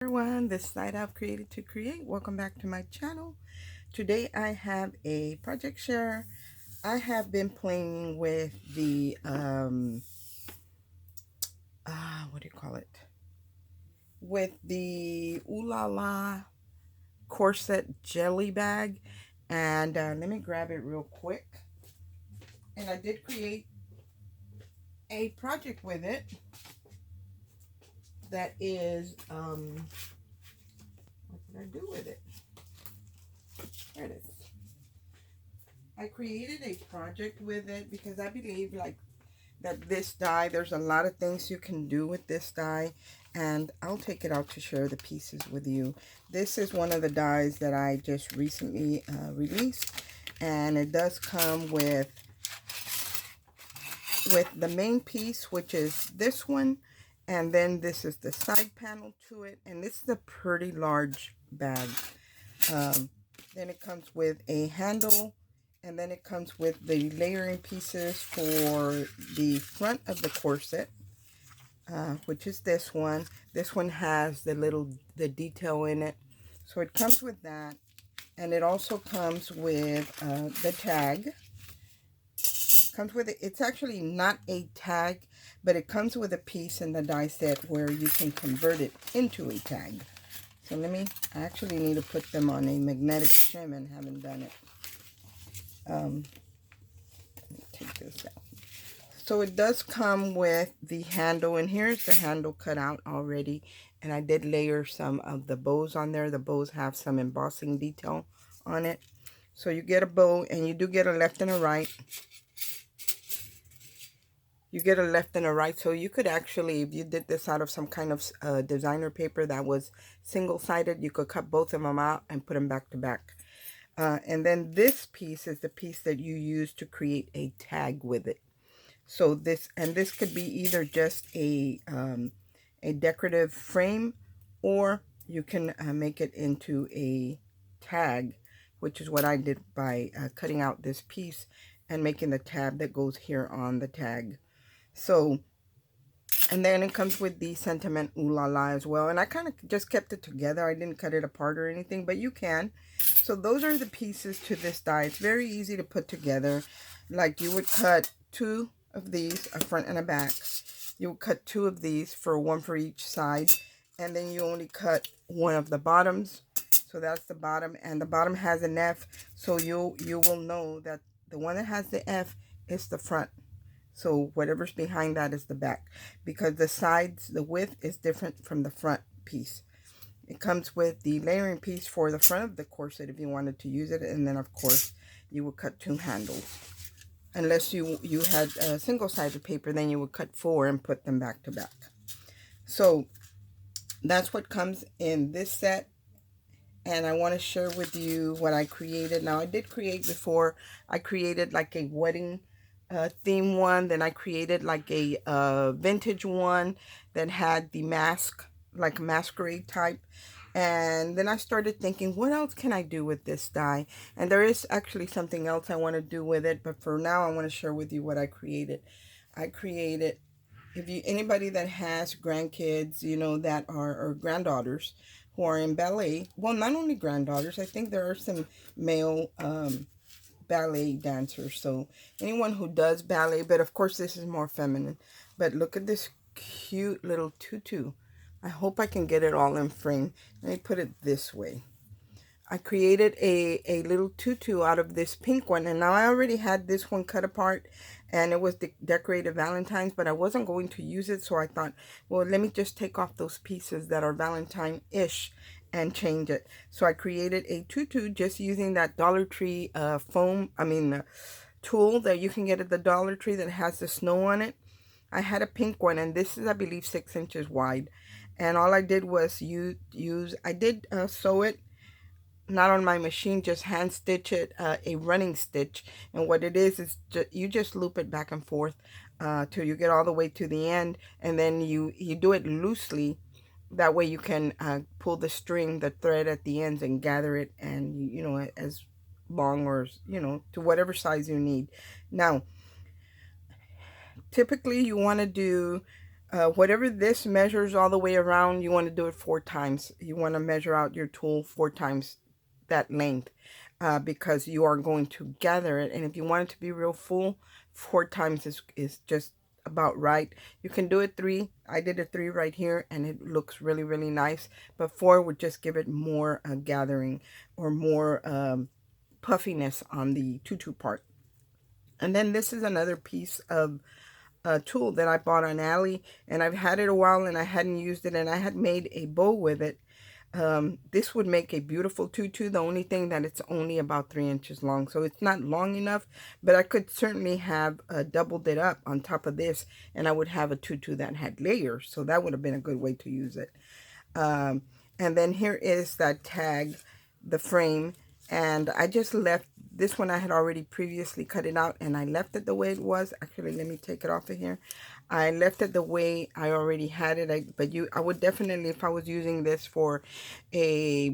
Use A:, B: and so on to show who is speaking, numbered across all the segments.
A: Everyone, this site I've created to create. Welcome back to my channel. Today I have a project share. I have been playing with the what do you call it? With the Ooh La La corset jelly bag, and let me grab it real quick. And I did create a project with it that is what did I do with it? There it is. I created a project with it because I believe that this die, there's a lot of things you can do with this die, and I'll take it out to share the pieces with you. This is one of the dies that I just recently released, and it does come with the main piece, which is this one, and then this is the side panel to it, and this is a pretty large bag. Then it comes with a handle, and then it comes with the layering pieces for the front of the corset, which is this one. This one has the detail in it. So it comes with that. And it also comes with the tag. Comes with it. It's actually not a tag, but it comes with a piece in the die set where you can convert it into a tag. So I actually need to put them on a magnetic shim and haven't done it. Let me take this out. So it does come with the handle, and here's the handle cut out already. And I did layer some of the bows on there. The bows have some embossing detail on it. So you get a bow, and you do get a left and a right. You get a left and a right. So you could actually, if you did this out of some kind of designer paper that was single-sided, you could cut both of them out and put them back to back. And then this piece is the piece that you use to create a tag with it. So this could be either just a decorative frame, or you can make it into a tag, which is what I did by cutting out this piece and making the tab that goes here on the tag. So, and then it comes with the sentiment Ooh La La as well. And I kind of just kept it together. I didn't cut it apart or anything, but you can. So those are the pieces to this die. It's very easy to put together. Like you would cut two of these, a front and a back. You would cut two of these, one for each side. And then you only cut one of the bottoms. So that's the bottom, and the bottom has an F. So you will know that the one that has the F is the front. So whatever's behind that is the back, because the sides, the width is different from the front piece. It comes with the layering piece for the front of the corset if you wanted to use it. And then, of course, you would cut two handles. Unless you had a single-sided paper, then you would cut four and put them back to back. So that's what comes in this set. And I want to share with you what I created. Now, I did create before. I created like a wedding theme one. Then I created like a vintage one that had the mask, like a masquerade type. And then I started thinking, what else can I do with this die? And there is actually something else I want to do with it, but for now I want to share with you what I created. I created, anybody that has grandkids, that are, or granddaughters who are in ballet, well, not only granddaughters, I think there are some male ballet dancers. So anyone who does ballet, but of course this is more feminine. But look at this cute little tutu. I hope I can get it all in frame. Let me put it this way. I created a little tutu out of this pink one, and now I already had this one cut apart, and it was the decorated Valentine's, but I wasn't going to use it, so I thought, well, let me just take off those pieces that are Valentine-ish and change it. So I created a tutu just using that Dollar Tree tool that you can get at the Dollar Tree that has the snow on it. I had a pink one, and this is, I believe, 6 inches wide. And all I did was sew it, not on my machine, just hand stitch it, a running stitch. And what it is you just loop it back and forth till you get all the way to the end. And then you do it loosely. That way you can pull the string, the thread at the ends, and gather it, and, as long or, to whatever size you need. Now, typically you want to do Whatever this measures all the way around, you want to do it 4 times. You want to measure out your tool 4 times that length, because you are going to gather it. And if you want it to be real full, 4 times is just about right. You can do it 3. I did a 3 right here, and it looks really, really nice. But 4 would just give it more gathering, or more puffiness on the tutu part. And then this is another piece of a tool that I bought on Ally, and I've had it a while and I hadn't used it, and I had made a bow with it. This would make a beautiful tutu. The only thing that it's only about 3 inches long, so it's not long enough, but I could certainly have doubled it up on top of this, and I would have a tutu that had layers, so that would have been a good way to use it. And then here is that tag, the frame, and I just left this one. I had already previously cut it out, and I left it the way it was. Actually, let me take it off of here. I left it the way I already had it. I would definitely, if I was using this for a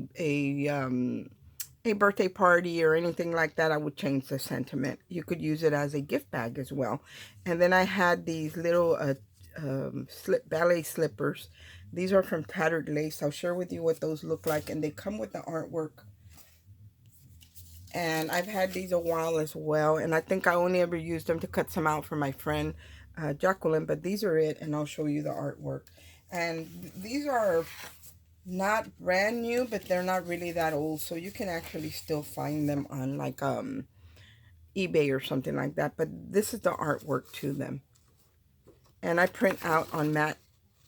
A: birthday party or anything like that, I would change the sentiment. You could use it as a gift bag as well. And then I had these little ballet slippers. These are from Tattered Lace. I'll share with you what those look like, and they come with the artwork. And I've had these a while as well, and I think I only ever used them to cut some out for my friend Jacqueline, but these are it, and I'll show you the artwork. And these are not brand new, but they're not really that old, so you can actually still find them on like eBay or something like that. But this is the artwork to them, and I print out on matte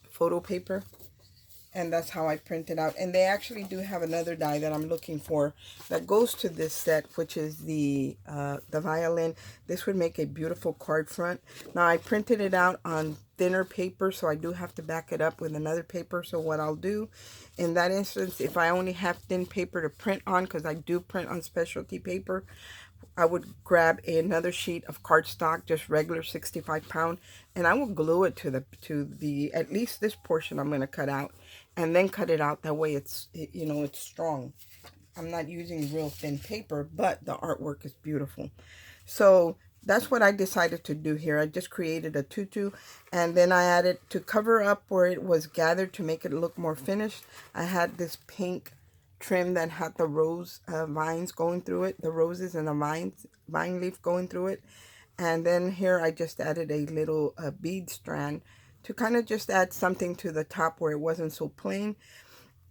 A: photo paper, and that's how I print it out. And they actually do have another die that I'm looking for that goes to this set, which is the violin. This would make a beautiful card front. Now I printed it out on thinner paper, so I do have to back it up with another paper. So what I'll do in that instance, if I only have thin paper to print on, because I do print on specialty paper, I would grab another sheet of cardstock, just regular 65 pound, and I will glue it to the at least this portion I'm going to cut out, and then cut it out. That way it's strong. I'm not using real thin paper, but the artwork is beautiful. So that's what I decided to do here. I just created a tutu, and then I added, to cover up where it was gathered to make it look more finished, I had this pink trim that had the rose vines going through it, the roses and the vine leaf going through it. And then here I just added a little bead strand to kind of just add something to the top where it wasn't so plain.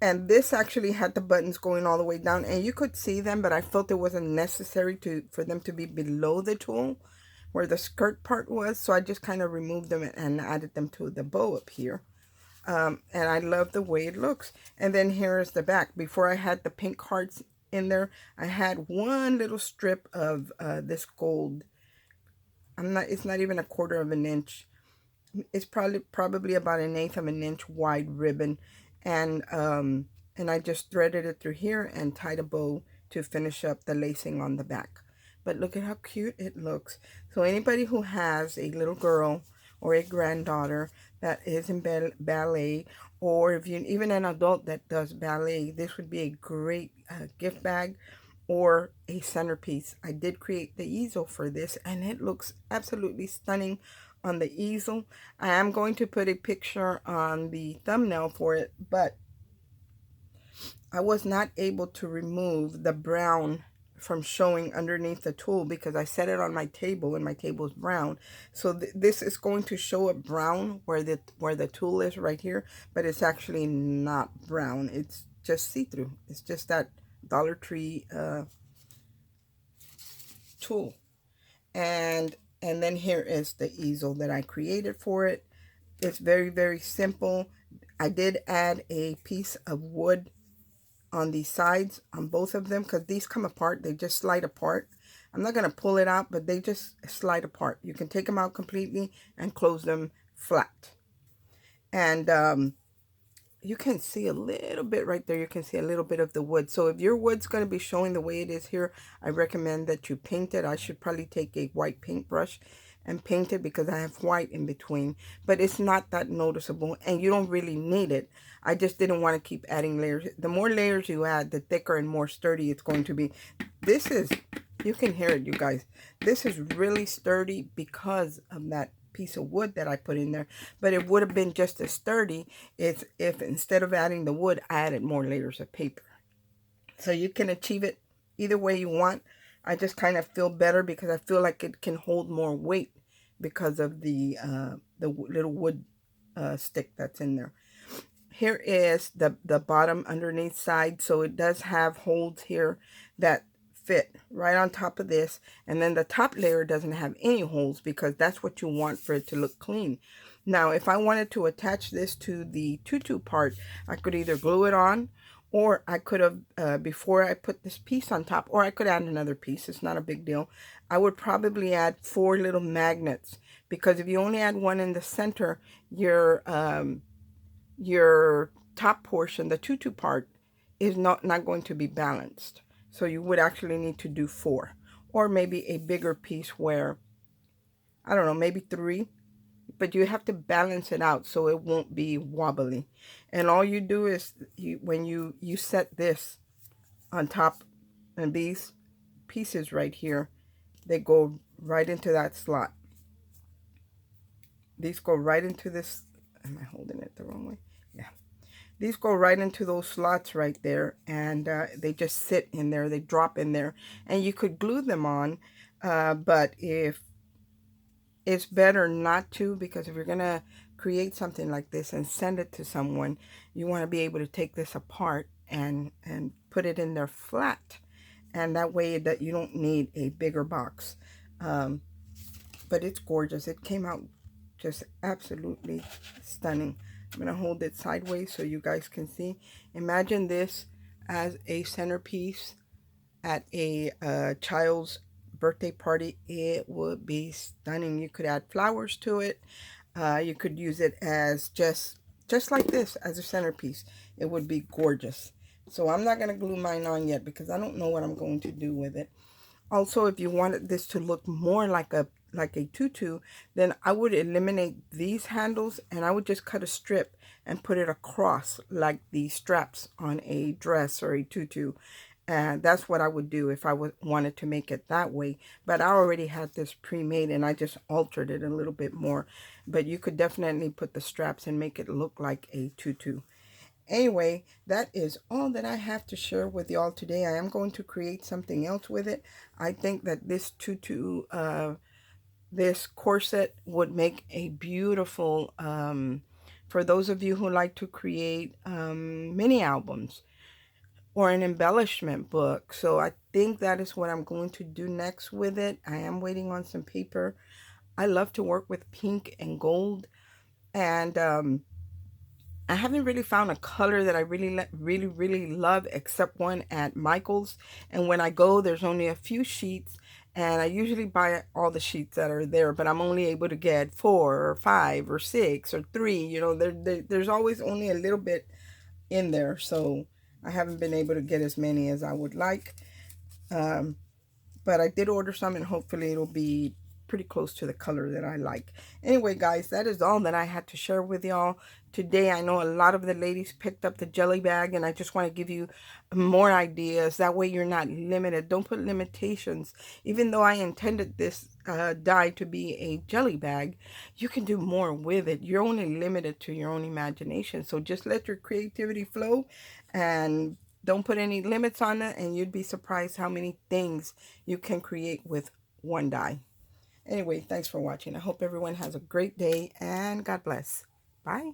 A: And this actually had the buttons going all the way down, and you could see them, but I felt it wasn't necessary for them to be below the tool where the skirt part was, so I just kind of removed them and added them to the bow up here. And I love the way it looks. And then here is the back. Before I had the pink hearts in there, I had one little strip of this gold. It's not even 1/4 of an inch. It's probably about 1/8 of an inch wide ribbon. And I just threaded it through here and tied a bow to finish up the lacing on the back. But look at how cute it looks. So anybody who has a little girl or a granddaughter that is in ballet, or if you even an adult that does ballet, this would be a great gift bag or a centerpiece. I did create the easel for this, and it looks absolutely stunning on the easel. I am going to put a picture on the thumbnail for it, but I was not able to remove the brown from showing underneath the tool because I set it on my table and my table is brown. So this is going to show up brown where the tool is right here, but it's actually not brown. It's just see-through. It's just that Dollar Tree tool. And then here is the easel that I created for it. It's very, very simple. I did add a piece of wood on the sides on both of them because these come apart. They just slide apart. I'm not going to pull it out, but they just slide apart. You can take them out completely and close them flat. And you can see a little bit right there. You can see a little bit of the wood. So if your wood's going to be showing the way it is here, I recommend that you paint it. I should probably take a white paintbrush and paint it because I have white in between, but it's not that noticeable and you don't really need it. I just didn't want to keep adding layers. The more layers you add, the thicker and more sturdy it's going to be. This is, you can hear it, you guys. This is really sturdy because of that piece of wood that I put in there, but it would have been just as sturdy if instead of adding the wood, I added more layers of paper. So you can achieve it either way you want. I just kind of feel better because I feel like it can hold more weight because of the little wood stick that's in there. Here is the bottom underneath side, so it does have holes here that fit right on top of this, and then the top layer doesn't have any holes because that's what you want for it to look clean. Now if I wanted to attach this to the tutu part, I could either glue it on, or I could have before I put this piece on top, or I could add another piece. It's not a big deal. I would probably add 4 little magnets, because if you only add one in the center, your top portion, the tutu part, is not going to be balanced. So you would actually need to do 4, or maybe a bigger piece where, I don't know, maybe 3, but you have to balance it out so it won't be wobbly. And all you do is when you set this on top, and these pieces right here, they go right into that slot. These go right into this. Am I holding it the wrong way? Yeah. These go right into those slots right there, and they just sit in there. They drop in there, and you could glue them on, but if it's better not to, because if you're going to create something like this and send it to someone, you want to be able to take this apart and put it in there flat, and that way that you don't need a bigger box. But it's gorgeous. It came out just absolutely stunning. I'm going to hold it sideways so you guys can see. Imagine this as a centerpiece at a child's birthday party. It would be stunning. You could add flowers to it. You could use it as just like this as a centerpiece. It would be gorgeous. So I'm not going to glue mine on yet because I don't know what I'm going to do with it. Also, if you wanted this to look more like a tutu, then I would eliminate these handles and I would just cut a strip and put it across like the straps on a dress or a tutu. And that's what I would do if I wanted to make it that way. But I already had this pre-made and I just altered it a little bit more. But you could definitely put the straps and make it look like a tutu. Anyway, that is all that I have to share with y'all today. I am going to create something else with it. I think that this tutu, this corset would make a beautiful, for those of you who like to create mini albums or an embellishment book. So I think that is what I'm going to do next with it. I am waiting on some paper. I love to work with pink and gold, and I haven't really found a color that I really love, except one at Michael's. And when I go, there's only a few sheets, and I usually buy all the sheets that are there, but I'm only able to get 4 or 5 or 6 or 3. You know, there's always only a little bit in there, so I haven't been able to get as many as I would like. But I did order some, and hopefully it'll be pretty close to the color that I like. Anyway, guys, that is all that I had to share with y'all today. I know a lot of the ladies picked up the jelly bag, and I just want to give you more ideas. That way you're not limited. Don't put limitations. Even though I intended this die to be a jelly bag, you can do more with it. You're only limited to your own imagination. So just let your creativity flow, and don't put any limits on it, and you'd be surprised how many things you can create with one die. Anyway, thanks for watching. I hope everyone has a great day, and God bless. Bye.